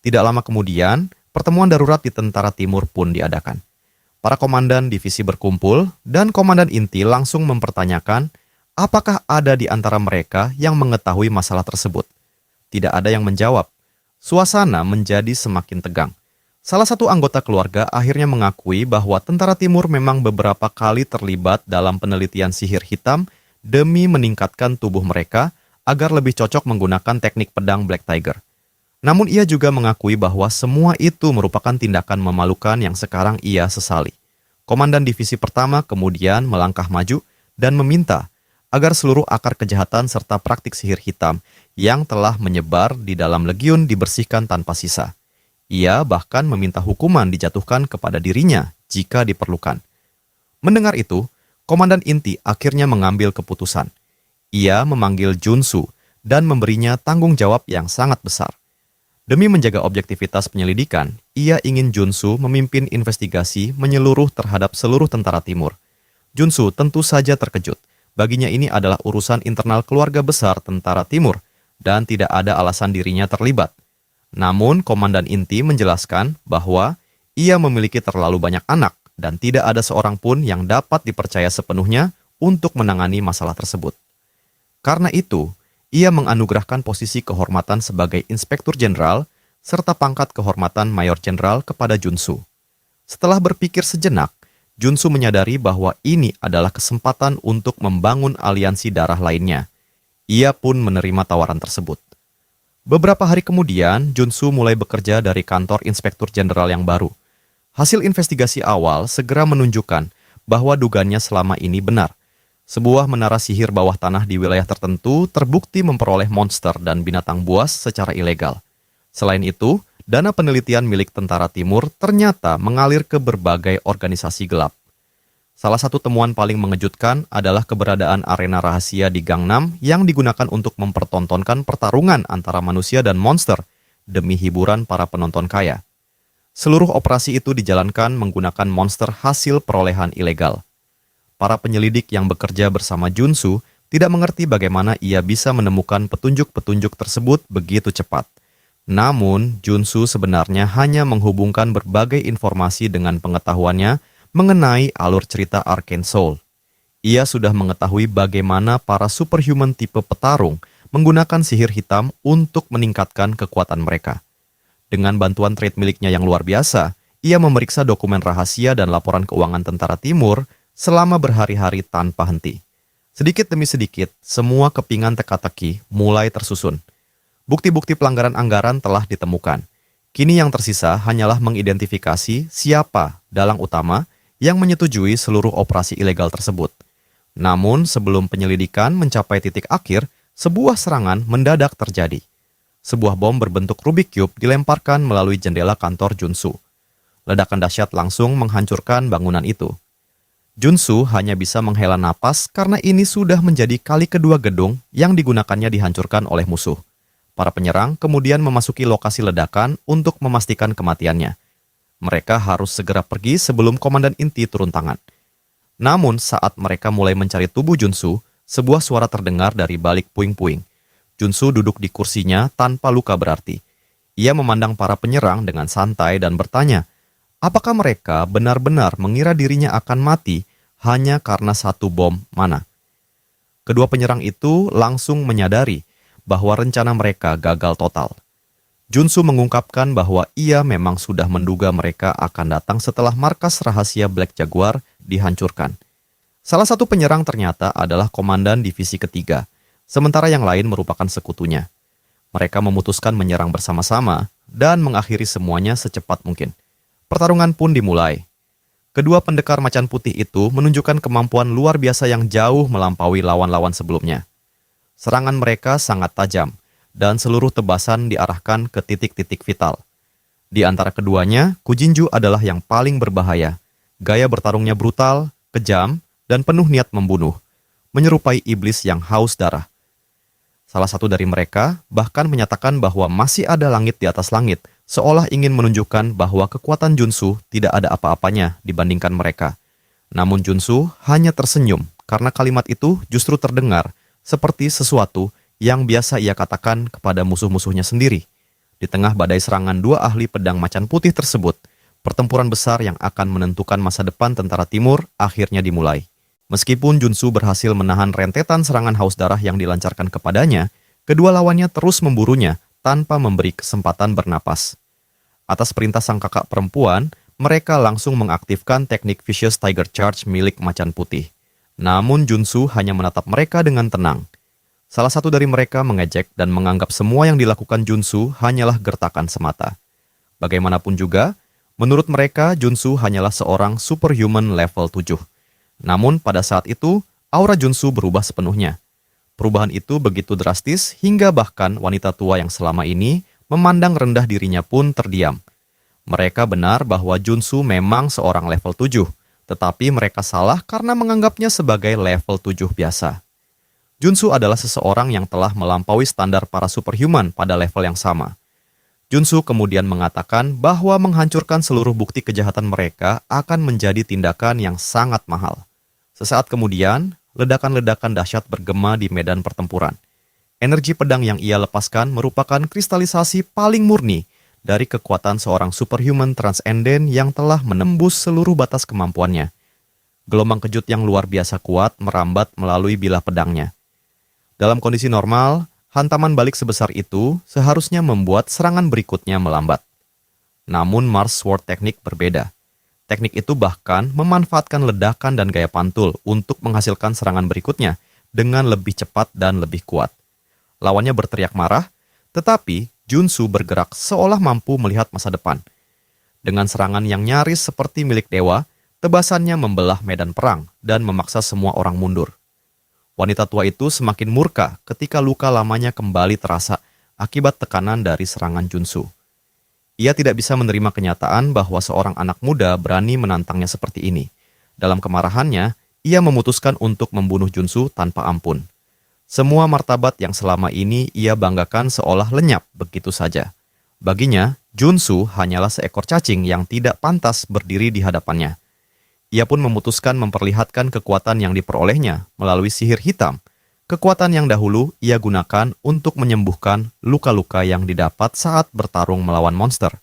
Tidak lama kemudian, pertemuan darurat di Tentara Timur pun diadakan. Para komandan divisi berkumpul dan Komandan inti langsung mempertanyakan apakah ada di antara mereka yang mengetahui masalah tersebut. Tidak ada yang menjawab. Suasana menjadi semakin tegang. Salah satu anggota keluarga akhirnya mengakui bahwa Tentara Timur memang beberapa kali terlibat dalam penelitian sihir hitam demi meningkatkan tubuh mereka agar lebih cocok menggunakan teknik pedang Black Tiger. Namun ia juga mengakui bahwa semua itu merupakan tindakan memalukan yang sekarang ia sesali. Komandan divisi pertama kemudian melangkah maju dan meminta agar seluruh akar kejahatan serta praktik sihir hitam yang telah menyebar di dalam legiun dibersihkan tanpa sisa. Ia bahkan meminta hukuman dijatuhkan kepada dirinya jika diperlukan. Mendengar itu, Komandan inti akhirnya mengambil keputusan. Ia memanggil Junsu dan memberinya tanggung jawab yang sangat besar. Demi menjaga objektivitas penyelidikan, ia ingin Junsu memimpin investigasi menyeluruh terhadap seluruh Tentara Timur. Junsu tentu saja terkejut. Baginya ini adalah urusan internal keluarga besar Tentara Timur dan tidak ada alasan dirinya terlibat. Namun, Komandan inti menjelaskan bahwa ia memiliki terlalu banyak anak dan tidak ada seorang pun yang dapat dipercaya sepenuhnya untuk menangani masalah tersebut. Karena itu, ia menganugerahkan posisi kehormatan sebagai Inspektur Jenderal serta pangkat kehormatan Mayor Jenderal kepada Junsu. Setelah berpikir sejenak, Junsu menyadari bahwa ini adalah kesempatan untuk membangun aliansi darah lainnya. Ia pun menerima tawaran tersebut. Beberapa hari kemudian, Junsu mulai bekerja dari kantor Inspektur Jenderal yang baru. Hasil investigasi awal segera menunjukkan bahwa dugaannya selama ini benar. Sebuah menara sihir bawah tanah di wilayah tertentu terbukti memperoleh monster dan binatang buas secara ilegal. Selain itu, dana penelitian milik Tentara Timur ternyata mengalir ke berbagai organisasi gelap. Salah satu temuan paling mengejutkan adalah keberadaan arena rahasia di Gangnam yang digunakan untuk mempertontonkan pertarungan antara manusia dan monster demi hiburan para penonton kaya. Seluruh operasi itu dijalankan menggunakan monster hasil perolehan ilegal. Para penyelidik yang bekerja bersama Junsu tidak mengerti bagaimana ia bisa menemukan petunjuk-petunjuk tersebut begitu cepat. Namun, Junsu sebenarnya hanya menghubungkan berbagai informasi dengan pengetahuannya mengenai alur cerita Arcane Soul. Ia sudah mengetahui bagaimana para superhuman tipe petarung menggunakan sihir hitam untuk meningkatkan kekuatan mereka. Dengan bantuan trade miliknya yang luar biasa, ia memeriksa dokumen rahasia dan laporan keuangan Tentara Timur selama berhari-hari tanpa henti. Sedikit demi sedikit, semua kepingan teka-teki mulai tersusun. Bukti-bukti pelanggaran anggaran telah ditemukan. Kini yang tersisa hanyalah mengidentifikasi siapa dalang utama yang menyetujui seluruh operasi ilegal tersebut. Namun, sebelum penyelidikan mencapai titik akhir, sebuah serangan mendadak terjadi. Sebuah bom berbentuk Rubik Cube dilemparkan melalui jendela kantor Junsu. Ledakan dahsyat langsung menghancurkan bangunan itu. Junsu hanya bisa menghela napas karena ini sudah menjadi kali kedua gedung yang digunakannya dihancurkan oleh musuh. Para penyerang kemudian memasuki lokasi ledakan untuk memastikan kematiannya. Mereka harus segera pergi sebelum Komandan inti turun tangan. Namun saat mereka mulai mencari tubuh Junsu, sebuah suara terdengar dari balik puing-puing. Junsu duduk di kursinya tanpa luka berarti. Ia memandang para penyerang dengan santai dan bertanya, apakah mereka benar-benar mengira dirinya akan mati hanya karena satu bom mana? Kedua penyerang itu langsung menyadari bahwa rencana mereka gagal total. Junsu mengungkapkan bahwa ia memang sudah menduga mereka akan datang setelah markas rahasia Black Jaguar dihancurkan. Salah satu penyerang ternyata adalah komandan divisi ketiga, sementara yang lain merupakan sekutunya. Mereka memutuskan menyerang bersama-sama dan mengakhiri semuanya secepat mungkin. Pertarungan pun dimulai. Kedua pendekar macan putih itu menunjukkan kemampuan luar biasa yang jauh melampaui lawan-lawan sebelumnya. Serangan mereka sangat tajam, dan seluruh tebasan diarahkan ke titik-titik vital. Di antara keduanya, Kujinju adalah yang paling berbahaya. Gaya bertarungnya brutal, kejam, dan penuh niat membunuh, menyerupai iblis yang haus darah. Salah satu dari mereka bahkan menyatakan bahwa masih ada langit di atas langit, seolah ingin menunjukkan bahwa kekuatan Junsu tidak ada apa-apanya dibandingkan mereka. Namun Junsu hanya tersenyum karena kalimat itu justru terdengar seperti sesuatu yang biasa ia katakan kepada musuh-musuhnya sendiri. Di tengah badai serangan dua ahli pedang macan putih tersebut, pertempuran besar yang akan menentukan masa depan tentara timur akhirnya dimulai. Meskipun Junsu berhasil menahan rentetan serangan haus darah yang dilancarkan kepadanya, kedua lawannya terus memburunya tanpa memberi kesempatan bernapas. Atas perintah sang kakak perempuan, mereka langsung mengaktifkan teknik Vicious Tiger Charge milik macan putih. Namun Junsu hanya menatap mereka dengan tenang. Salah satu dari mereka mengejek dan menganggap semua yang dilakukan Junsu hanyalah gertakan semata. Bagaimanapun juga, menurut mereka Junsu hanyalah seorang superhuman level 7. Namun pada saat itu, aura Junsu berubah sepenuhnya. Perubahan itu begitu drastis hingga bahkan wanita tua yang selama ini memandang rendah dirinya pun terdiam. Mereka benar bahwa Junsu memang seorang level 7, tetapi mereka salah karena menganggapnya sebagai level 7 biasa. Junsu adalah seseorang yang telah melampaui standar para superhuman pada level yang sama. Junsu kemudian mengatakan bahwa menghancurkan seluruh bukti kejahatan mereka akan menjadi tindakan yang sangat mahal. Sesaat kemudian, ledakan-ledakan dahsyat bergema di medan pertempuran. Energi pedang yang ia lepaskan merupakan kristalisasi paling murni dari kekuatan seorang superhuman transenden yang telah menembus seluruh batas kemampuannya. Gelombang kejut yang luar biasa kuat merambat melalui bilah pedangnya. Dalam kondisi normal, hantaman balik sebesar itu seharusnya membuat serangan berikutnya melambat. Namun Mars Sword Teknik berbeda. Teknik itu bahkan memanfaatkan ledakan dan gaya pantul untuk menghasilkan serangan berikutnya dengan lebih cepat dan lebih kuat. Lawannya berteriak marah, tetapi Junsu bergerak seolah mampu melihat masa depan. Dengan serangan yang nyaris seperti milik dewa, tebasannya membelah medan perang dan memaksa semua orang mundur. Wanita tua itu semakin murka ketika luka lamanya kembali terasa akibat tekanan dari serangan Junsu. Ia tidak bisa menerima kenyataan bahwa seorang anak muda berani menantangnya seperti ini. Dalam kemarahannya, ia memutuskan untuk membunuh Junsu tanpa ampun. Semua martabat yang selama ini ia banggakan seolah lenyap begitu saja. Baginya, Junsu hanyalah seekor cacing yang tidak pantas berdiri di hadapannya. Ia pun memutuskan memperlihatkan kekuatan yang diperolehnya melalui sihir hitam, kekuatan yang dahulu ia gunakan untuk menyembuhkan luka-luka yang didapat saat bertarung melawan monster.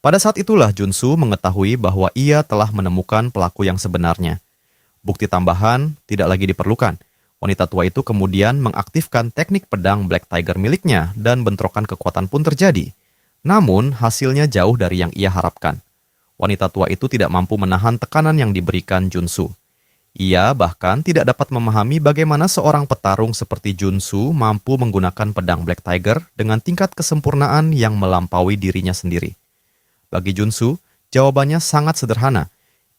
Pada saat itulah Junsu mengetahui bahwa ia telah menemukan pelaku yang sebenarnya. Bukti tambahan tidak lagi diperlukan. Wanita tua itu kemudian mengaktifkan teknik pedang Black Tiger miliknya dan bentrokan kekuatan pun terjadi. Namun hasilnya jauh dari yang ia harapkan. Wanita tua itu tidak mampu menahan tekanan yang diberikan Junsu. Ia bahkan tidak dapat memahami bagaimana seorang petarung seperti Junsu mampu menggunakan pedang Black Tiger dengan tingkat kesempurnaan yang melampaui dirinya sendiri. Bagi Junsu, jawabannya sangat sederhana.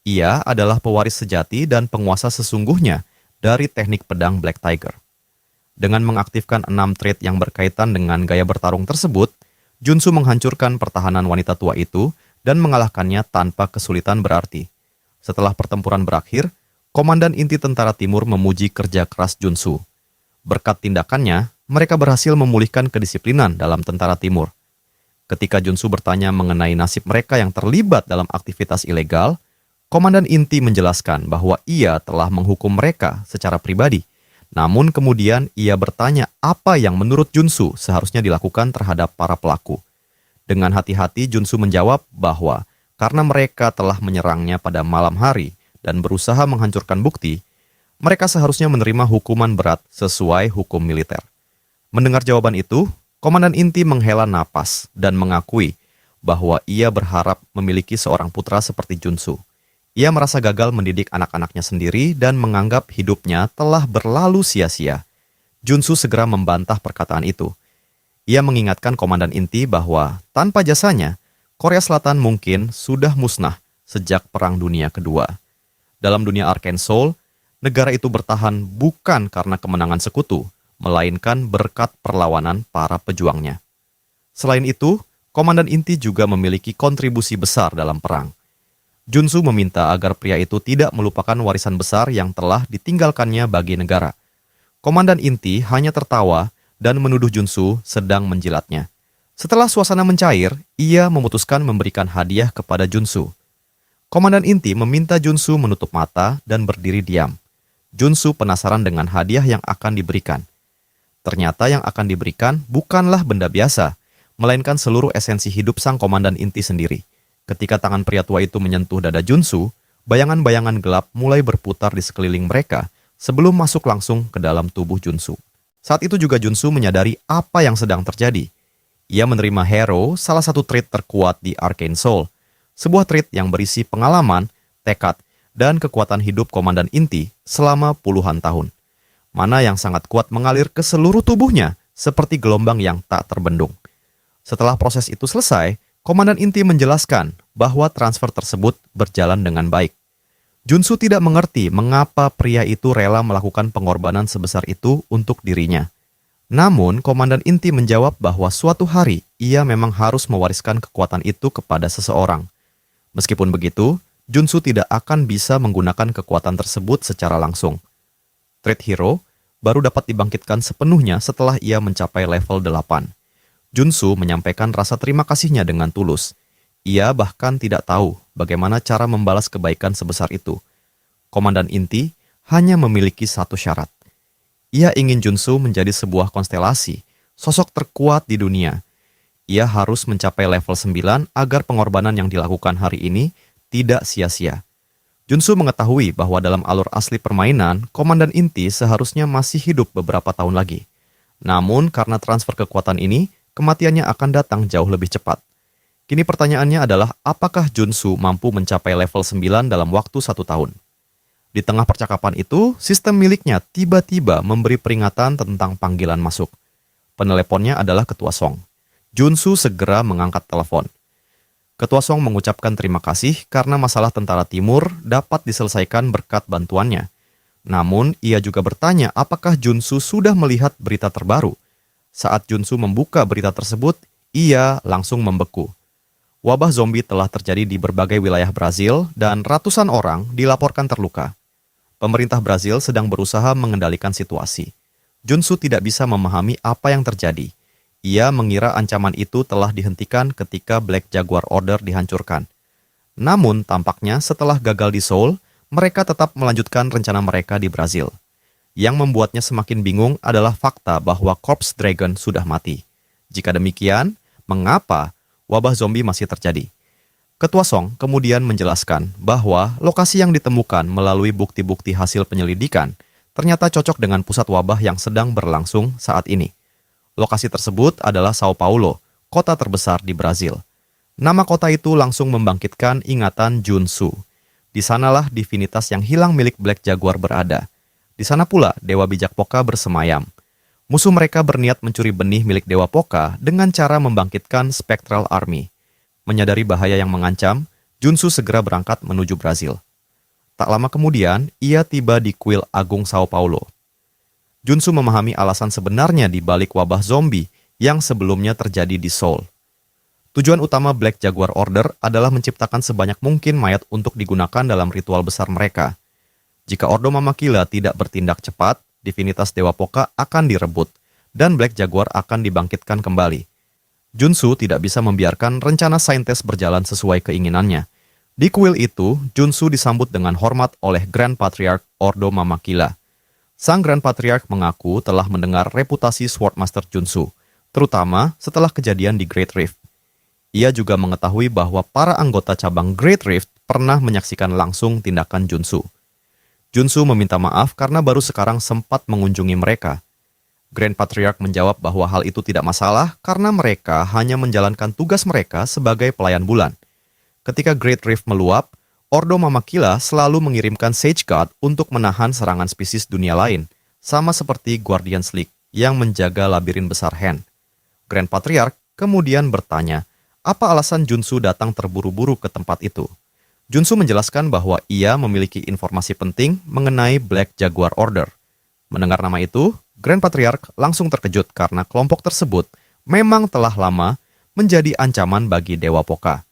Ia adalah pewaris sejati dan penguasa sesungguhnya dari teknik pedang Black Tiger. Dengan mengaktifkan 6 trait yang berkaitan dengan gaya bertarung tersebut, Junsu menghancurkan pertahanan wanita tua itu dan mengalahkannya tanpa kesulitan berarti. Setelah pertempuran berakhir, Komandan Inti Tentara Timur memuji kerja keras Junsu. Berkat tindakannya, mereka berhasil memulihkan kedisiplinan dalam Tentara Timur. Ketika Junsu bertanya mengenai nasib mereka yang terlibat dalam aktivitas ilegal, Komandan Inti menjelaskan bahwa ia telah menghukum mereka secara pribadi. Namun kemudian ia bertanya apa yang menurut Junsu seharusnya dilakukan terhadap para pelaku. Dengan hati-hati Junsu menjawab bahwa karena mereka telah menyerangnya pada malam hari dan berusaha menghancurkan bukti, mereka seharusnya menerima hukuman berat sesuai hukum militer. Mendengar jawaban itu, Komandan Inti menghela napas dan mengakui bahwa ia berharap memiliki seorang putra seperti Junsu. Ia merasa gagal mendidik anak-anaknya sendiri dan menganggap hidupnya telah berlalu sia-sia. Junsu segera membantah perkataan itu. Ia mengingatkan Komandan Inti bahwa tanpa jasanya, Korea Selatan mungkin sudah musnah sejak Perang Dunia Kedua. Dalam dunia Arcane Soul, negara itu bertahan bukan karena kemenangan sekutu, melainkan berkat perlawanan para pejuangnya. Selain itu, Komandan Inti juga memiliki kontribusi besar dalam perang. Junsu meminta agar pria itu tidak melupakan warisan besar yang telah ditinggalkannya bagi negara. Komandan Inti hanya tertawa dan menuduh Junsu sedang menjilatnya. Setelah suasana mencair, ia memutuskan memberikan hadiah kepada Junsu. Komandan Inti meminta Junsu menutup mata dan berdiri diam. Junsu penasaran dengan hadiah yang akan diberikan. Ternyata yang akan diberikan bukanlah benda biasa, melainkan seluruh esensi hidup sang komandan inti sendiri. Ketika tangan pria tua itu menyentuh dada Junsu, bayangan-bayangan gelap mulai berputar di sekeliling mereka sebelum masuk langsung ke dalam tubuh Junsu. Saat itu juga Junsu menyadari apa yang sedang terjadi. Ia menerima Hero, salah satu trait terkuat di Arcane Soul, sebuah trait yang berisi pengalaman, tekad, dan kekuatan hidup komandan inti selama puluhan tahun. Mana yang sangat kuat mengalir ke seluruh tubuhnya, seperti gelombang yang tak terbendung. Setelah proses itu selesai, komandan inti menjelaskan bahwa transfer tersebut berjalan dengan baik. Junsu tidak mengerti mengapa pria itu rela melakukan pengorbanan sebesar itu untuk dirinya. Namun, komandan inti menjawab bahwa suatu hari ia memang harus mewariskan kekuatan itu kepada seseorang. Meskipun begitu, Junsu tidak akan bisa menggunakan kekuatan tersebut secara langsung. Trait Hero baru dapat dibangkitkan sepenuhnya setelah ia mencapai level 8. Junsu menyampaikan rasa terima kasihnya dengan tulus. Ia bahkan tidak tahu bagaimana cara membalas kebaikan sebesar itu. Komandan inti hanya memiliki satu syarat. Ia ingin Junsu menjadi sebuah konstelasi, sosok terkuat di dunia. Ia harus mencapai level 9 agar pengorbanan yang dilakukan hari ini tidak sia-sia. Junsu mengetahui bahwa dalam alur asli permainan, komandan inti seharusnya masih hidup beberapa tahun lagi. Namun karena transfer kekuatan ini, kematiannya akan datang jauh lebih cepat. Kini pertanyaannya adalah apakah Junsu mampu mencapai level 9 dalam waktu 1 tahun? Di tengah percakapan itu, sistem miliknya tiba-tiba memberi peringatan tentang panggilan masuk. Peneleponnya adalah Ketua Song. Junsu segera mengangkat telepon. Ketua Song mengucapkan terima kasih karena masalah tentara timur dapat diselesaikan berkat bantuannya. Namun, ia juga bertanya apakah Junsu sudah melihat berita terbaru. Saat Junsu membuka berita tersebut, ia langsung membeku. Wabah zombie telah terjadi di berbagai wilayah Brazil dan ratusan orang dilaporkan terluka. Pemerintah Brazil sedang berusaha mengendalikan situasi. Junsu tidak bisa memahami apa yang terjadi. Ia mengira ancaman itu telah dihentikan ketika Black Jaguar Order dihancurkan. Namun, tampaknya setelah gagal di Seoul, mereka tetap melanjutkan rencana mereka di Brazil. Yang membuatnya semakin bingung adalah fakta bahwa Corpse Dragon sudah mati. Jika demikian, mengapa wabah zombie masih terjadi? Ketua Song kemudian menjelaskan bahwa lokasi yang ditemukan melalui bukti-bukti hasil penyelidikan ternyata cocok dengan pusat wabah yang sedang berlangsung saat ini. Lokasi tersebut adalah Sao Paulo, kota terbesar di Brazil. Nama kota itu langsung membangkitkan ingatan Junsu. Di sanalah divinitas yang hilang milik Black Jaguar berada. Di sana pula Dewa Bijak Poka bersemayam. Musuh mereka berniat mencuri benih milik Dewa Poka dengan cara membangkitkan Spectral Army. Menyadari bahaya yang mengancam, Junsu segera berangkat menuju Brazil. Tak lama kemudian, ia tiba di kuil Agung Sao Paulo. Junsu memahami alasan sebenarnya di balik wabah zombie yang sebelumnya terjadi di Seoul. Tujuan utama Black Jaguar Order adalah menciptakan sebanyak mungkin mayat untuk digunakan dalam ritual besar mereka. Jika Ordo Mamakila tidak bertindak cepat, divinitas Dewa Poka akan direbut, dan Black Jaguar akan dibangkitkan kembali. Junsu tidak bisa membiarkan rencana saintes berjalan sesuai keinginannya. Di kuil itu, Junsu disambut dengan hormat oleh Grand Patriarch Ordo Mamakila. Sang Grand Patriarch mengaku telah mendengar reputasi Swordmaster Junsu, terutama setelah kejadian di Great Rift. Ia juga mengetahui bahwa para anggota cabang Great Rift pernah menyaksikan langsung tindakan Junsu. Junsu meminta maaf karena baru sekarang sempat mengunjungi mereka. Grand Patriarch menjawab bahwa hal itu tidak masalah karena mereka hanya menjalankan tugas mereka sebagai pelayan bulan. Ketika Great Rift meluap, Ordo Mamakila selalu mengirimkan Sage Guard untuk menahan serangan spesies dunia lain, sama seperti Guardians League yang menjaga labirin besar Hen. Grand Patriarch kemudian bertanya, apa alasan Junsu datang terburu-buru ke tempat itu? Junsu menjelaskan bahwa ia memiliki informasi penting mengenai Black Jaguar Order. Mendengar nama itu, Grand Patriarch langsung terkejut karena kelompok tersebut memang telah lama menjadi ancaman bagi Dewa Poka.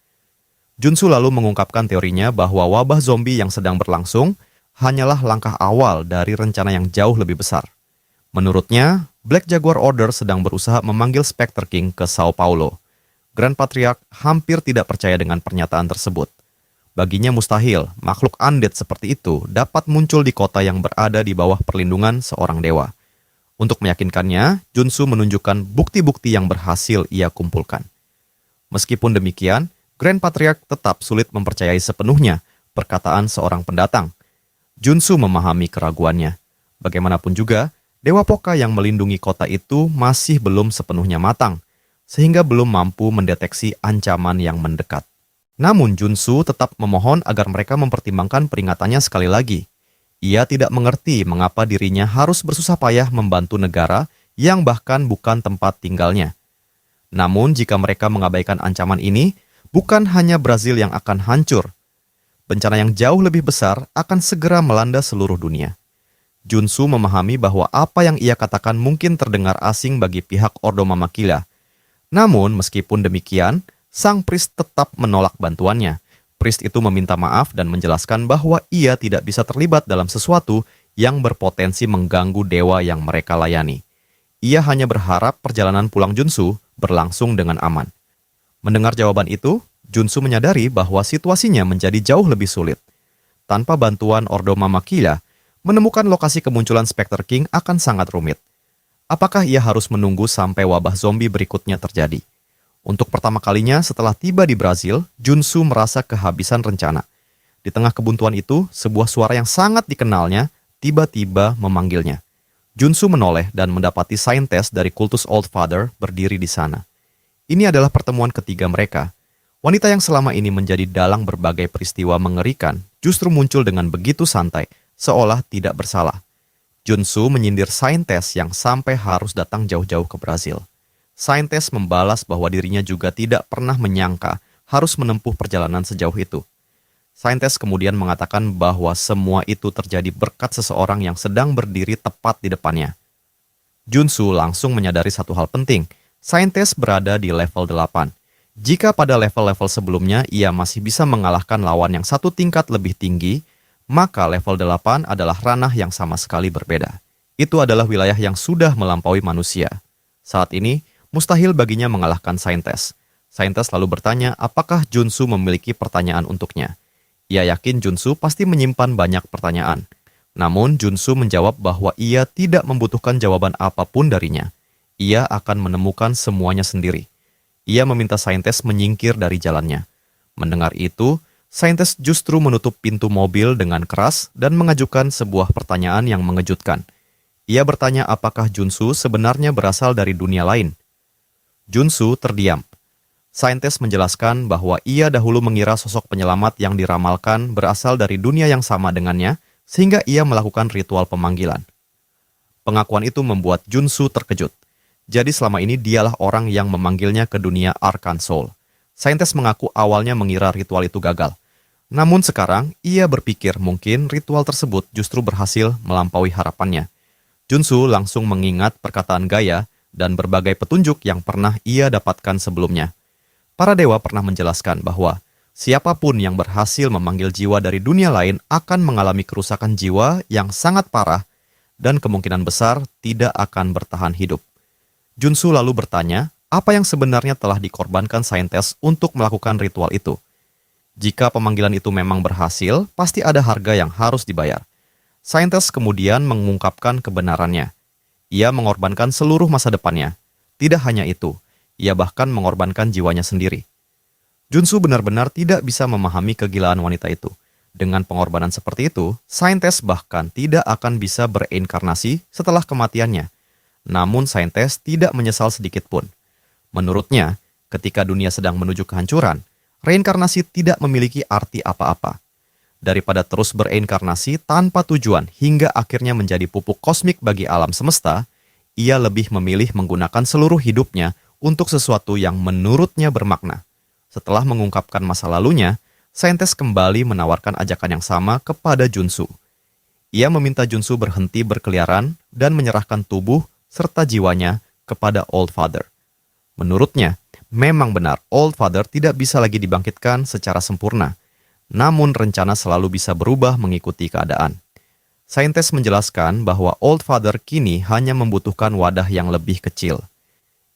Junsu lalu mengungkapkan teorinya bahwa wabah zombie yang sedang berlangsung hanyalah langkah awal dari rencana yang jauh lebih besar. Menurutnya, Black Jaguar Order sedang berusaha memanggil Spectre King ke Sao Paulo. Grand Patriarch hampir tidak percaya dengan pernyataan tersebut. Baginya mustahil makhluk undead seperti itu dapat muncul di kota yang berada di bawah perlindungan seorang dewa. Untuk meyakinkannya, Junsu menunjukkan bukti-bukti yang berhasil ia kumpulkan. Meskipun demikian, Grand Patriarch tetap sulit mempercayai sepenuhnya perkataan seorang pendatang. Junsu memahami keraguannya. Bagaimanapun juga, Dewa Poka yang melindungi kota itu masih belum sepenuhnya matang, sehingga belum mampu mendeteksi ancaman yang mendekat. Namun Junsu tetap memohon agar mereka mempertimbangkan peringatannya sekali lagi. Ia tidak mengerti mengapa dirinya harus bersusah payah membantu negara yang bahkan bukan tempat tinggalnya. Namun jika mereka mengabaikan ancaman ini, bukan hanya Brazil yang akan hancur. Bencana yang jauh lebih besar akan segera melanda seluruh dunia. Junsu memahami bahwa apa yang ia katakan mungkin terdengar asing bagi pihak Ordo Mamakila. Namun meskipun demikian, sang priest tetap menolak bantuannya. Priest itu meminta maaf dan menjelaskan bahwa ia tidak bisa terlibat dalam sesuatu yang berpotensi mengganggu dewa yang mereka layani. Ia hanya berharap perjalanan pulang Junsu berlangsung dengan aman. Mendengar jawaban itu, Junsu menyadari bahwa situasinya menjadi jauh lebih sulit. Tanpa bantuan Ordo Mamakila, menemukan lokasi kemunculan Spectre King akan sangat rumit. Apakah ia harus menunggu sampai wabah zombie berikutnya terjadi? Untuk pertama kalinya setelah tiba di Brazil, Junsu merasa kehabisan rencana. Di tengah kebuntuan itu, sebuah suara yang sangat dikenalnya tiba-tiba memanggilnya. Junsu menoleh dan mendapati saintes dari kultus Old Father berdiri di sana. Ini adalah pertemuan ketiga mereka. Wanita yang selama ini menjadi dalang berbagai peristiwa mengerikan justru muncul dengan begitu santai, seolah tidak bersalah. Junsu menyindir saintes yang sampai harus datang jauh-jauh ke Brazil. Saintes membalas bahwa dirinya juga tidak pernah menyangka harus menempuh perjalanan sejauh itu. Saintes kemudian mengatakan bahwa semua itu terjadi berkat seseorang yang sedang berdiri tepat di depannya. Junsu langsung menyadari satu hal penting. Saintes berada di level 8. Jika pada level-level sebelumnya ia masih bisa mengalahkan lawan yang satu tingkat lebih tinggi, maka level 8 adalah ranah yang sama sekali berbeda. Itu adalah wilayah yang sudah melampaui manusia. Saat ini, mustahil baginya mengalahkan Saintes. Saintes lalu bertanya apakah Junsu memiliki pertanyaan untuknya. Ia yakin Junsu pasti menyimpan banyak pertanyaan. Namun Junsu menjawab bahwa ia tidak membutuhkan jawaban apapun darinya. Ia akan menemukan semuanya sendiri. Ia meminta saintes menyingkir dari jalannya. Mendengar itu, saintes justru menutup pintu mobil dengan keras dan mengajukan sebuah pertanyaan yang mengejutkan. Ia bertanya apakah Junsu sebenarnya berasal dari dunia lain. Junsu terdiam. Saintes menjelaskan bahwa ia dahulu mengira sosok penyelamat yang diramalkan berasal dari dunia yang sama dengannya, sehingga ia melakukan ritual pemanggilan. Pengakuan itu membuat Junsu terkejut. Jadi selama ini dialah orang yang memanggilnya ke dunia Arkan Soul. Saintes mengaku awalnya mengira ritual itu gagal. Namun sekarang, ia berpikir mungkin ritual tersebut justru berhasil melampaui harapannya. Junsu langsung mengingat perkataan Gaia dan berbagai petunjuk yang pernah ia dapatkan sebelumnya. Para dewa pernah menjelaskan bahwa siapapun yang berhasil memanggil jiwa dari dunia lain akan mengalami kerusakan jiwa yang sangat parah dan kemungkinan besar tidak akan bertahan hidup. Junsu lalu bertanya, apa yang sebenarnya telah dikorbankan saintes untuk melakukan ritual itu? Jika pemanggilan itu memang berhasil, pasti ada harga yang harus dibayar. Saintes kemudian mengungkapkan kebenarannya. Ia mengorbankan seluruh masa depannya. Tidak hanya itu, ia bahkan mengorbankan jiwanya sendiri. Junsu benar-benar tidak bisa memahami kegilaan wanita itu. Dengan pengorbanan seperti itu, saintes bahkan tidak akan bisa bereinkarnasi setelah kematiannya. Namun saintes tidak menyesal sedikit pun. Menurutnya, ketika dunia sedang menuju kehancuran, reinkarnasi tidak memiliki arti apa-apa. Daripada terus bereinkarnasi tanpa tujuan hingga akhirnya menjadi pupuk kosmik bagi alam semesta, ia lebih memilih menggunakan seluruh hidupnya untuk sesuatu yang menurutnya bermakna. Setelah mengungkapkan masa lalunya, saintes kembali menawarkan ajakan yang sama kepada Junsu. Ia meminta Junsu berhenti berkeliaran dan menyerahkan tubuh serta jiwanya kepada Old Father. Menurutnya, memang benar Old Father tidak bisa lagi dibangkitkan secara sempurna, namun rencana selalu bisa berubah mengikuti keadaan. Saintes menjelaskan bahwa Old Father kini hanya membutuhkan wadah yang lebih kecil.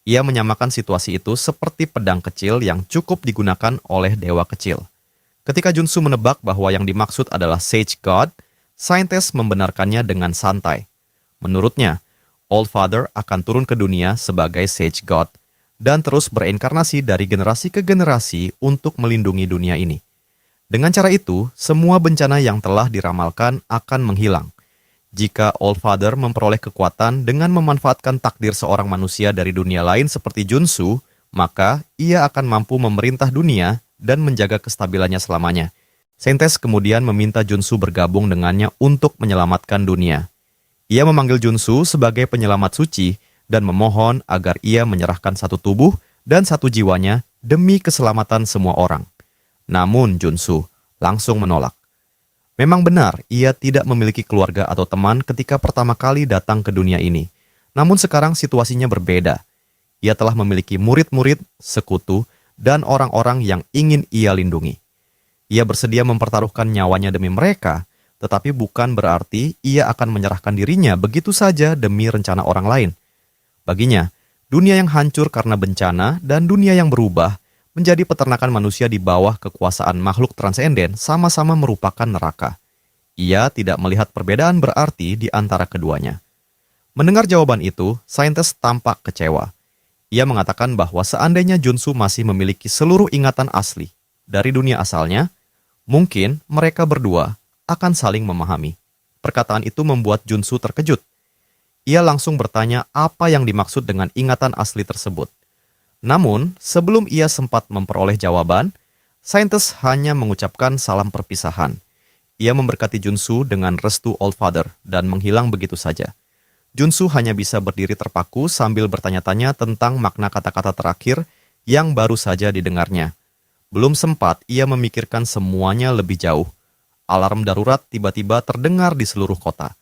Ia menyamakan situasi itu seperti pedang kecil yang cukup digunakan oleh dewa kecil. Ketika Junsu menebak bahwa yang dimaksud adalah Sage God, saintes membenarkannya dengan santai. Menurutnya, All Father akan turun ke dunia sebagai Sage God dan terus bereinkarnasi dari generasi ke generasi untuk melindungi dunia ini. Dengan cara itu, semua bencana yang telah diramalkan akan menghilang. Jika All Father memperoleh kekuatan dengan memanfaatkan takdir seorang manusia dari dunia lain seperti Junsu, maka ia akan mampu memerintah dunia dan menjaga kestabilannya selamanya. Saintes kemudian meminta Junsu bergabung dengannya untuk menyelamatkan dunia. Ia memanggil Junsu sebagai penyelamat suci dan memohon agar ia menyerahkan satu tubuh dan satu jiwanya demi keselamatan semua orang. Namun Junsu langsung menolak. Memang benar, ia tidak memiliki keluarga atau teman ketika pertama kali datang ke dunia ini. Namun sekarang situasinya berbeda. Ia telah memiliki murid-murid, sekutu, dan orang-orang yang ingin ia lindungi. Ia bersedia mempertaruhkan nyawanya demi mereka, tetapi bukan berarti ia akan menyerahkan dirinya begitu saja demi rencana orang lain. Baginya, dunia yang hancur karena bencana dan dunia yang berubah menjadi peternakan manusia di bawah kekuasaan makhluk transenden sama-sama merupakan neraka. Ia tidak melihat perbedaan berarti di antara keduanya. Mendengar jawaban itu, saintis tampak kecewa. Ia mengatakan bahwa seandainya Junsu masih memiliki seluruh ingatan asli dari dunia asalnya, mungkin mereka berdua akan saling memahami. Perkataan itu membuat Junsu terkejut. Ia langsung bertanya apa yang dimaksud dengan ingatan asli tersebut. Namun, sebelum ia sempat memperoleh jawaban, saintis hanya mengucapkan salam perpisahan. Ia memberkati Junsu dengan restu All Father dan menghilang begitu saja. Junsu hanya bisa berdiri terpaku sambil bertanya-tanya tentang makna kata-kata terakhir yang baru saja didengarnya. Belum sempat ia memikirkan semuanya lebih jauh. Alarm darurat tiba-tiba terdengar di seluruh kota.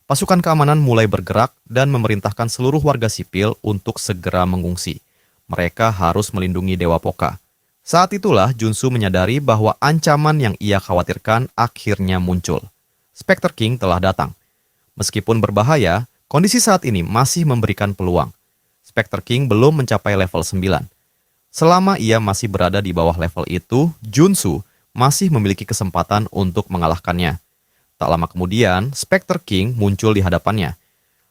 Pasukan keamanan mulai bergerak dan memerintahkan seluruh warga sipil untuk segera mengungsi. Mereka harus melindungi Dewa Poka. Saat itulah Junsu menyadari bahwa ancaman yang ia khawatirkan akhirnya muncul. Spectre King telah datang. Meskipun berbahaya, kondisi saat ini masih memberikan peluang. Spectre King belum mencapai level 9. Selama ia masih berada di bawah level itu, Junsu masih memiliki kesempatan untuk mengalahkannya. Tak lama kemudian, Spectre King muncul di hadapannya.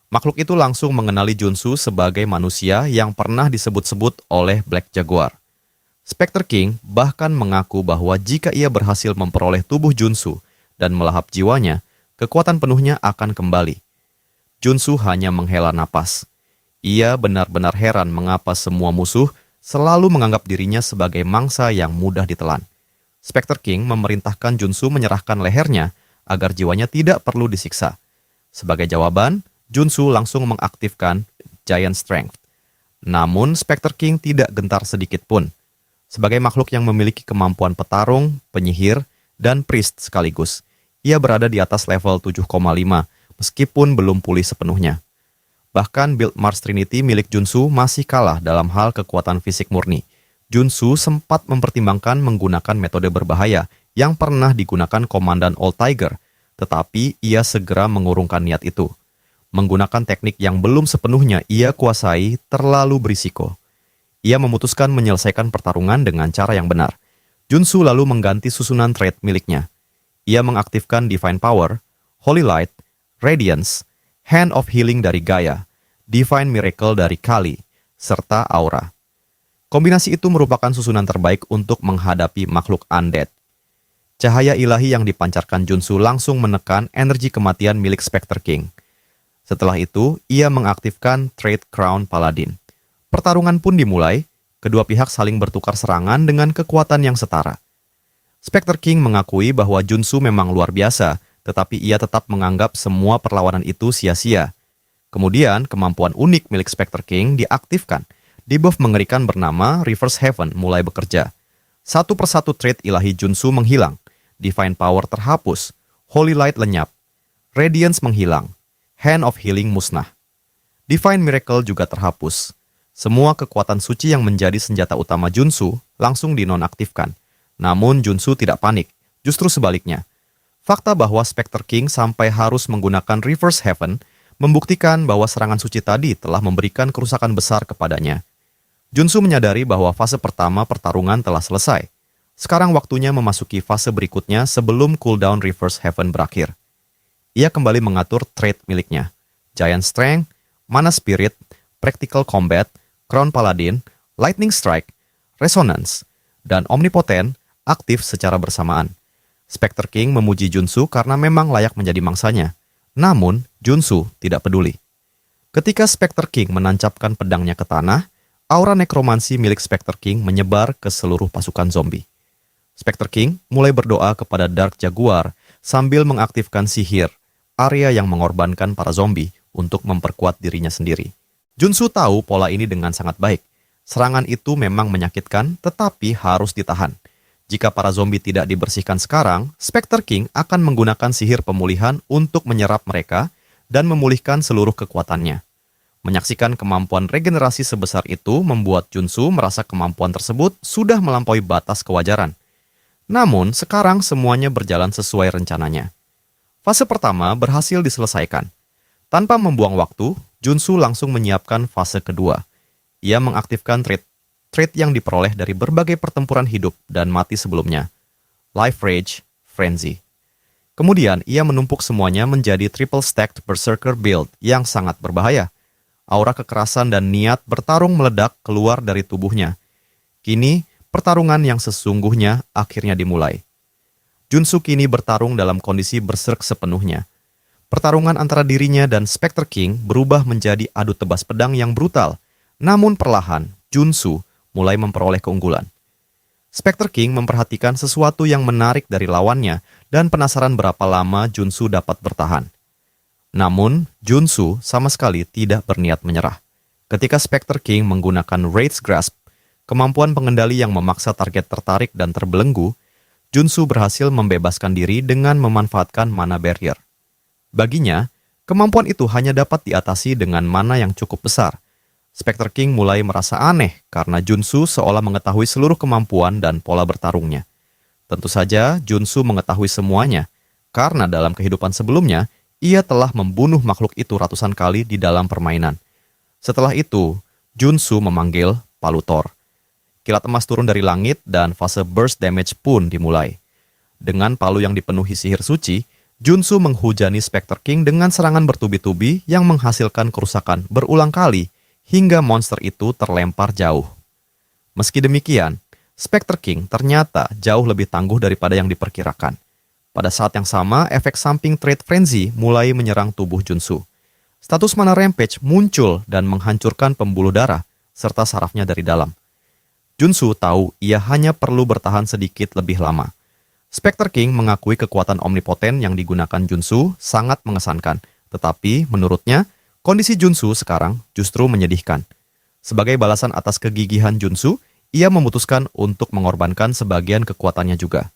Makhluk itu langsung mengenali Junsu sebagai manusia yang pernah disebut-sebut oleh Black Jaguar. Spectre King bahkan mengaku bahwa jika ia berhasil memperoleh tubuh Junsu dan melahap jiwanya, kekuatan penuhnya akan kembali. Junsu hanya menghela napas. Ia benar-benar heran mengapa semua musuh selalu menganggap dirinya sebagai mangsa yang mudah ditelan. Spectre King memerintahkan Junsu menyerahkan lehernya agar jiwanya tidak perlu disiksa. Sebagai jawaban, Junsu langsung mengaktifkan Giant Strength. Namun, Spectre King tidak gentar sedikit pun. Sebagai makhluk yang memiliki kemampuan petarung, penyihir, dan priest sekaligus, ia berada di atas level 7,5 meskipun belum pulih sepenuhnya. Bahkan build Mars Trinity milik Junsu masih kalah dalam hal kekuatan fisik murni. Junsu sempat mempertimbangkan menggunakan metode berbahaya yang pernah digunakan Komandan Old Tiger, tetapi ia segera mengurungkan niat itu. Menggunakan teknik yang belum sepenuhnya ia kuasai terlalu berisiko. Ia memutuskan menyelesaikan pertarungan dengan cara yang benar. Junsu lalu mengganti susunan trait miliknya. Ia mengaktifkan Divine Power, Holy Light, Radiance, Hand of Healing dari Gaia, Divine Miracle dari Kali, serta Aura. Kombinasi itu merupakan susunan terbaik untuk menghadapi makhluk undead. Cahaya ilahi yang dipancarkan Junsu langsung menekan energi kematian milik Spectre King. Setelah itu, ia mengaktifkan trait Crown Paladin. Pertarungan pun dimulai, kedua pihak saling bertukar serangan dengan kekuatan yang setara. Spectre King mengakui bahwa Junsu memang luar biasa, tetapi ia tetap menganggap semua perlawanan itu sia-sia. Kemudian, kemampuan unik milik Spectre King diaktifkan. Debuff mengerikan bernama Reverse Heaven mulai bekerja. Satu persatu trait ilahi Junsu menghilang. Divine Power terhapus, Holy Light lenyap, Radiance menghilang, Hand of Healing musnah. Divine Miracle juga terhapus. Semua kekuatan suci yang menjadi senjata utama Junsu langsung dinonaktifkan. Namun Junsu tidak panik, justru sebaliknya. Fakta bahwa Spectre King sampai harus menggunakan Reverse Heaven membuktikan bahwa serangan suci tadi telah memberikan kerusakan besar kepadanya. Junsu menyadari bahwa fase pertama pertarungan telah selesai. Sekarang waktunya memasuki fase berikutnya sebelum cooldown Reverse Heaven berakhir. Ia kembali mengatur trait miliknya, Giant Strength, Mana Spirit, Practical Combat, Crown Paladin, Lightning Strike, Resonance, dan Omnipotent aktif secara bersamaan. Spectre King memuji Junsu karena memang layak menjadi mangsanya. Namun, Junsu tidak peduli. Ketika Spectre King menancapkan pedangnya ke tanah, aura nekromansi milik Spectre King menyebar ke seluruh pasukan zombie. Spectre King mulai berdoa kepada Dark Jaguar sambil mengaktifkan sihir, area yang mengorbankan para zombie untuk memperkuat dirinya sendiri. Junsu tahu pola ini dengan sangat baik. Serangan itu memang menyakitkan, tetapi harus ditahan. Jika para zombie tidak dibersihkan sekarang, Spectre King akan menggunakan sihir pemulihan untuk menyerap mereka dan memulihkan seluruh kekuatannya. Menyaksikan kemampuan regenerasi sebesar itu membuat Junsu merasa kemampuan tersebut sudah melampaui batas kewajaran. Namun, sekarang semuanya berjalan sesuai rencananya. Fase pertama berhasil diselesaikan. Tanpa membuang waktu, Junsu langsung menyiapkan fase kedua. Ia mengaktifkan trait yang diperoleh dari berbagai pertempuran hidup dan mati sebelumnya. Life Rage, Frenzy. Kemudian, ia menumpuk semuanya menjadi triple stacked Berserker build yang sangat berbahaya. Aura kekerasan dan niat bertarung meledak keluar dari tubuhnya. Kini, pertarungan yang sesungguhnya akhirnya dimulai. Junsu kini bertarung dalam kondisi berserk sepenuhnya. Pertarungan antara dirinya dan Spectre King berubah menjadi adu tebas pedang yang brutal. Namun perlahan, Junsu mulai memperoleh keunggulan. Spectre King memperhatikan sesuatu yang menarik dari lawannya dan penasaran berapa lama Junsu dapat bertahan. Namun, Junsu sama sekali tidak berniat menyerah. Ketika Spectre King menggunakan Wraith's Grasp, kemampuan pengendali yang memaksa target tertarik dan terbelenggu, Junsu berhasil membebaskan diri dengan memanfaatkan mana barrier. Baginya, kemampuan itu hanya dapat diatasi dengan mana yang cukup besar. Spectre King mulai merasa aneh karena Junsu seolah mengetahui seluruh kemampuan dan pola bertarungnya. Tentu saja Junsu mengetahui semuanya, karena dalam kehidupan sebelumnya, ia telah membunuh makhluk itu ratusan kali di dalam permainan. Setelah itu, Junsu memanggil Palutor. Kilat emas turun dari langit dan fase burst damage pun dimulai. Dengan palu yang dipenuhi sihir suci, Junsu menghujani Spectre King dengan serangan bertubi-tubi yang menghasilkan kerusakan berulang kali, hingga monster itu terlempar jauh. Meski demikian, Spectre King ternyata jauh lebih tangguh daripada yang diperkirakan. Pada saat yang sama, efek samping trait Frenzy mulai menyerang tubuh Junsu. Status mana Rampage muncul dan menghancurkan pembuluh darah, serta sarafnya dari dalam. Junsu tahu ia hanya perlu bertahan sedikit lebih lama. Spectre King mengakui kekuatan omnipoten yang digunakan Junsu sangat mengesankan, tetapi menurutnya, kondisi Junsu sekarang justru menyedihkan. Sebagai balasan atas kegigihan Junsu, ia memutuskan untuk mengorbankan sebagian kekuatannya juga.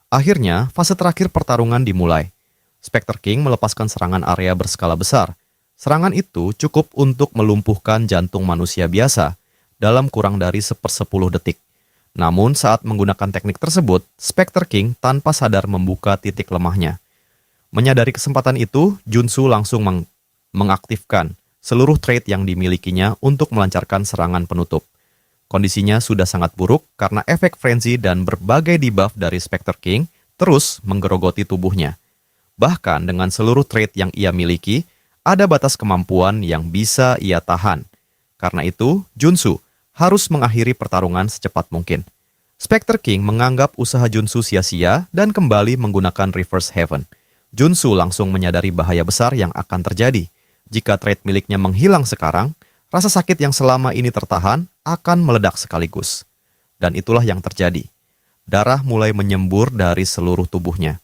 Akhirnya, fase terakhir pertarungan dimulai. Spectre King melepaskan serangan area berskala besar. Serangan itu cukup untuk melumpuhkan jantung manusia biasa dalam kurang dari 1/10 detik. Namun saat menggunakan teknik tersebut, Spectre King tanpa sadar membuka titik lemahnya. Menyadari kesempatan itu, Junsu langsung mengaktifkan seluruh trait yang dimilikinya untuk melancarkan serangan penutup. Kondisinya sudah sangat buruk karena efek frenzy dan berbagai debuff dari Spectre King terus menggerogoti tubuhnya. Bahkan dengan seluruh trait yang ia miliki, ada batas kemampuan yang bisa ia tahan. Karena itu, Junsu harus mengakhiri pertarungan secepat mungkin. Spectre King menganggap usaha Junsu sia-sia dan kembali menggunakan Reverse Heaven. Junsu langsung menyadari bahaya besar yang akan terjadi. Jika trait miliknya menghilang sekarang, rasa sakit yang selama ini tertahan akan meledak sekaligus. Dan itulah yang terjadi. Darah mulai menyembur dari seluruh tubuhnya.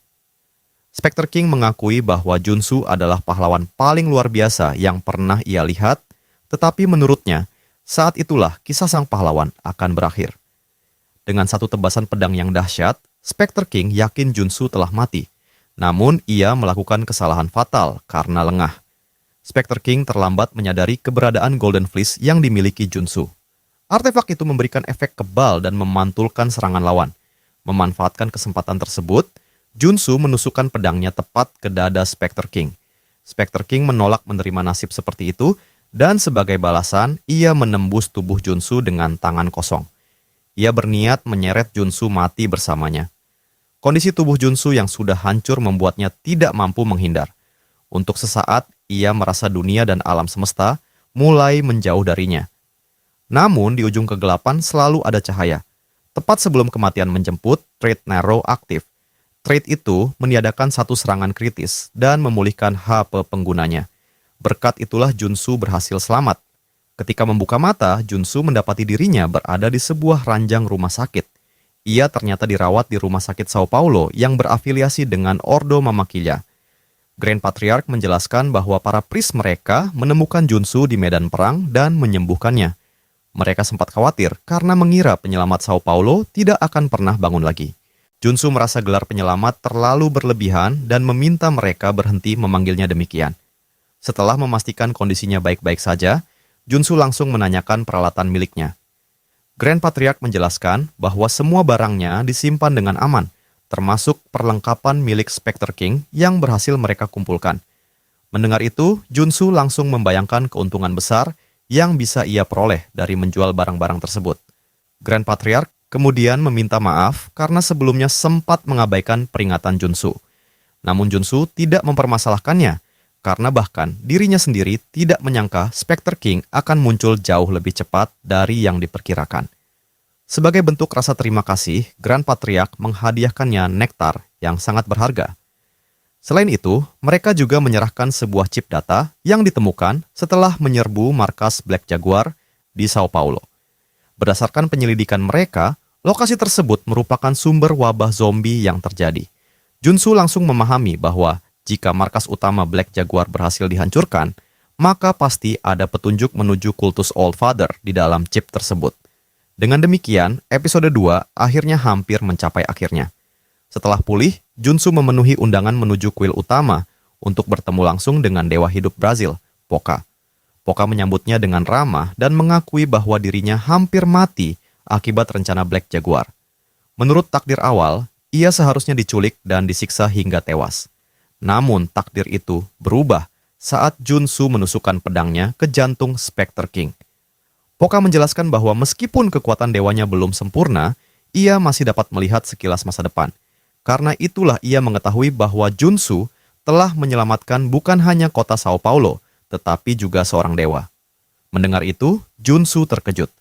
Spectre King mengakui bahwa Junsu adalah pahlawan paling luar biasa yang pernah ia lihat, tetapi menurutnya, saat itulah kisah sang pahlawan akan berakhir. Dengan satu tebasan pedang yang dahsyat, Spectre King yakin Junsu telah mati. Namun ia melakukan kesalahan fatal karena lengah. Spectre King terlambat menyadari keberadaan Golden Fleece yang dimiliki Junsu. Artefak itu memberikan efek kebal dan memantulkan serangan lawan. Memanfaatkan kesempatan tersebut, Junsu menusukkan pedangnya tepat ke dada Spectre King. Spectre King menolak menerima nasib seperti itu, dan sebagai balasan, ia menembus tubuh Junsu dengan tangan kosong. Ia berniat menyeret Junsu mati bersamanya. Kondisi tubuh Junsu yang sudah hancur membuatnya tidak mampu menghindar. Untuk sesaat, ia merasa dunia dan alam semesta mulai menjauh darinya. Namun di ujung kegelapan selalu ada cahaya. Tepat sebelum kematian menjemput, trait Narrow aktif. Trait itu meniadakan satu serangan kritis dan memulihkan HP penggunanya. Berkat itulah Junsu berhasil selamat. Ketika membuka mata, Junsu mendapati dirinya berada di sebuah ranjang rumah sakit. Ia ternyata dirawat di rumah sakit Sao Paulo yang berafiliasi dengan Ordo Mama Quilla. Grand Patriarch menjelaskan bahwa para priest mereka menemukan Junsu di medan perang dan menyembuhkannya. Mereka sempat khawatir karena mengira penyelamat Sao Paulo tidak akan pernah bangun lagi. Junsu merasa gelar penyelamat terlalu berlebihan dan meminta mereka berhenti memanggilnya demikian. Setelah memastikan kondisinya baik-baik saja, Junsu langsung menanyakan peralatan miliknya. Grand Patriarch menjelaskan bahwa semua barangnya disimpan dengan aman, termasuk perlengkapan milik Spectre King yang berhasil mereka kumpulkan. Mendengar itu, Junsu langsung membayangkan keuntungan besar yang bisa ia peroleh dari menjual barang-barang tersebut. Grand Patriarch kemudian meminta maaf karena sebelumnya sempat mengabaikan peringatan Junsu. Namun Junsu tidak mempermasalahkannya, karena bahkan dirinya sendiri tidak menyangka Spectre King akan muncul jauh lebih cepat dari yang diperkirakan. Sebagai bentuk rasa terima kasih, Grand Patriarch menghadiahkannya nektar yang sangat berharga. Selain itu, mereka juga menyerahkan sebuah chip data yang ditemukan setelah menyerbu markas Black Jaguar di Sao Paulo. Berdasarkan penyelidikan mereka, lokasi tersebut merupakan sumber wabah zombie yang terjadi. Junsu langsung memahami bahwa jika markas utama Black Jaguar berhasil dihancurkan, maka pasti ada petunjuk menuju kultus All Father di dalam chip tersebut. Dengan demikian, episode 2 akhirnya hampir mencapai akhirnya. Setelah pulih, Junsu memenuhi undangan menuju kuil utama untuk bertemu langsung dengan dewa hidup Brazil, Poca. Poca menyambutnya dengan ramah dan mengakui bahwa dirinya hampir mati akibat rencana Black Jaguar. Menurut takdir awal, ia seharusnya diculik dan disiksa hingga tewas. Namun takdir itu berubah saat Junsu menusukkan pedangnya ke jantung Spectre King. Poca menjelaskan bahwa meskipun kekuatan dewanya belum sempurna, ia masih dapat melihat sekilas masa depan. Karena itulah ia mengetahui bahwa Junsu telah menyelamatkan bukan hanya kota Sao Paulo, tetapi juga seorang dewa. Mendengar itu, Junsu terkejut.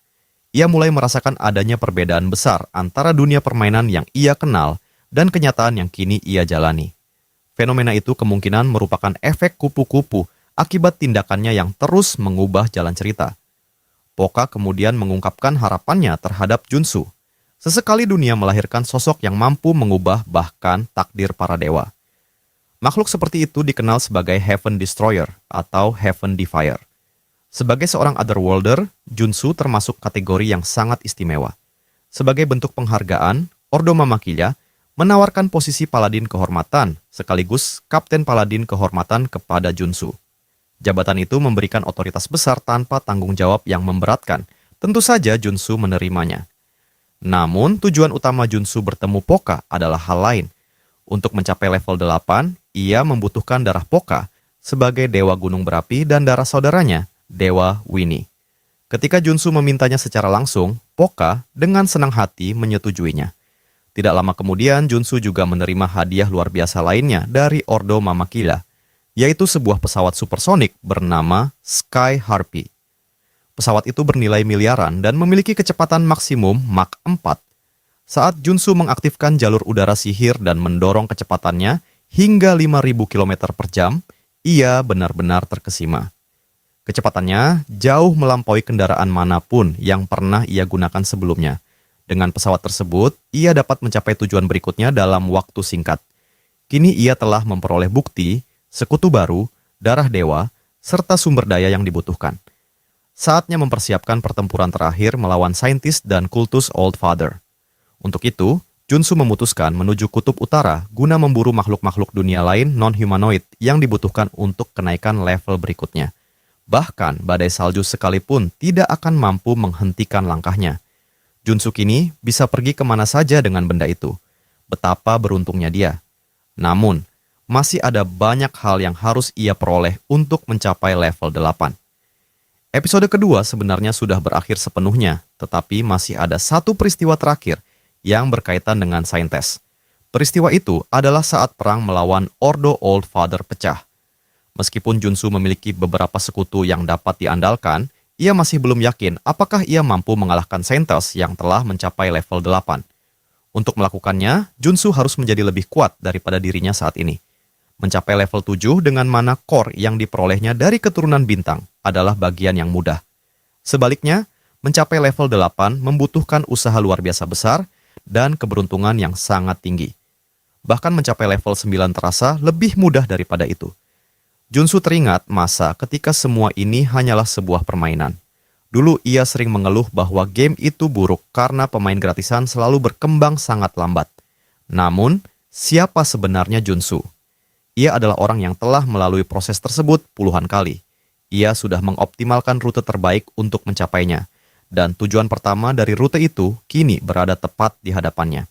Ia mulai merasakan adanya perbedaan besar antara dunia permainan yang ia kenal dan kenyataan yang kini ia jalani. Fenomena itu kemungkinan merupakan efek kupu-kupu akibat tindakannya yang terus mengubah jalan cerita. Poca kemudian mengungkapkan harapannya terhadap Junsu. Sesekali dunia melahirkan sosok yang mampu mengubah bahkan takdir para dewa. Makhluk seperti itu dikenal sebagai Heaven Destroyer atau Heaven Defier. Sebagai seorang Otherworlder, Junsu termasuk kategori yang sangat istimewa. Sebagai bentuk penghargaan, Ordo Mama Quilla menawarkan posisi Paladin Kehormatan sekaligus Kapten Paladin Kehormatan kepada Junsu. Jabatan itu memberikan otoritas besar tanpa tanggung jawab yang memberatkan. Tentu saja Junsu menerimanya. Namun, tujuan utama Junsu bertemu Poca adalah hal lain. Untuk mencapai level 8, ia membutuhkan darah Poca sebagai dewa gunung berapi dan darah saudaranya, Dewa Winnie. Ketika Junsu memintanya secara langsung, Poca dengan senang hati menyetujuinya. Tidak lama kemudian, Junsu juga menerima hadiah luar biasa lainnya dari Ordo Mama Quilla, yaitu sebuah pesawat supersonik bernama Sky Harpy. Pesawat itu bernilai miliaran dan memiliki kecepatan maksimum Mach 4. Saat Junsu mengaktifkan jalur udara sihir dan mendorong kecepatannya hingga 5.000 km per jam, ia benar-benar terkesima. Kecepatannya jauh melampaui kendaraan manapun yang pernah ia gunakan sebelumnya. Dengan pesawat tersebut, ia dapat mencapai tujuan berikutnya dalam waktu singkat. Kini ia telah memperoleh bukti, sekutu baru, darah dewa, serta sumber daya yang dibutuhkan. Saatnya mempersiapkan pertempuran terakhir melawan saintis dan kultus Old Father. Untuk itu, Junsu memutuskan menuju kutub utara guna memburu makhluk-makhluk dunia lain non-humanoid yang dibutuhkan untuk kenaikan level berikutnya. Bahkan badai salju sekalipun tidak akan mampu menghentikan langkahnya. Junsu kini bisa pergi kemana saja dengan benda itu. Betapa beruntungnya dia. Namun, masih ada banyak hal yang harus ia peroleh untuk mencapai level 8. Episode kedua sebenarnya sudah berakhir sepenuhnya, tetapi masih ada satu peristiwa terakhir yang berkaitan dengan Saintes. Peristiwa itu adalah saat perang melawan Ordo Old Father pecah. Meskipun Junsu memiliki beberapa sekutu yang dapat diandalkan, ia masih belum yakin apakah ia mampu mengalahkan Saintes yang telah mencapai level 8. Untuk melakukannya, Junsu harus menjadi lebih kuat daripada dirinya saat ini. Mencapai level 7 dengan mana core yang diperolehnya dari keturunan bintang adalah bagian yang mudah. Sebaliknya, mencapai level 8 membutuhkan usaha luar biasa besar dan keberuntungan yang sangat tinggi. Bahkan mencapai level 9 terasa lebih mudah daripada itu. Junsu teringat masa ketika semua ini hanyalah sebuah permainan. Dulu ia sering mengeluh bahwa game itu buruk karena pemain gratisan selalu berkembang sangat lambat. Namun, siapa sebenarnya Junsu? Ia adalah orang yang telah melalui proses tersebut puluhan kali. Ia sudah mengoptimalkan rute terbaik untuk mencapainya. Dan tujuan pertama dari rute itu kini berada tepat di hadapannya.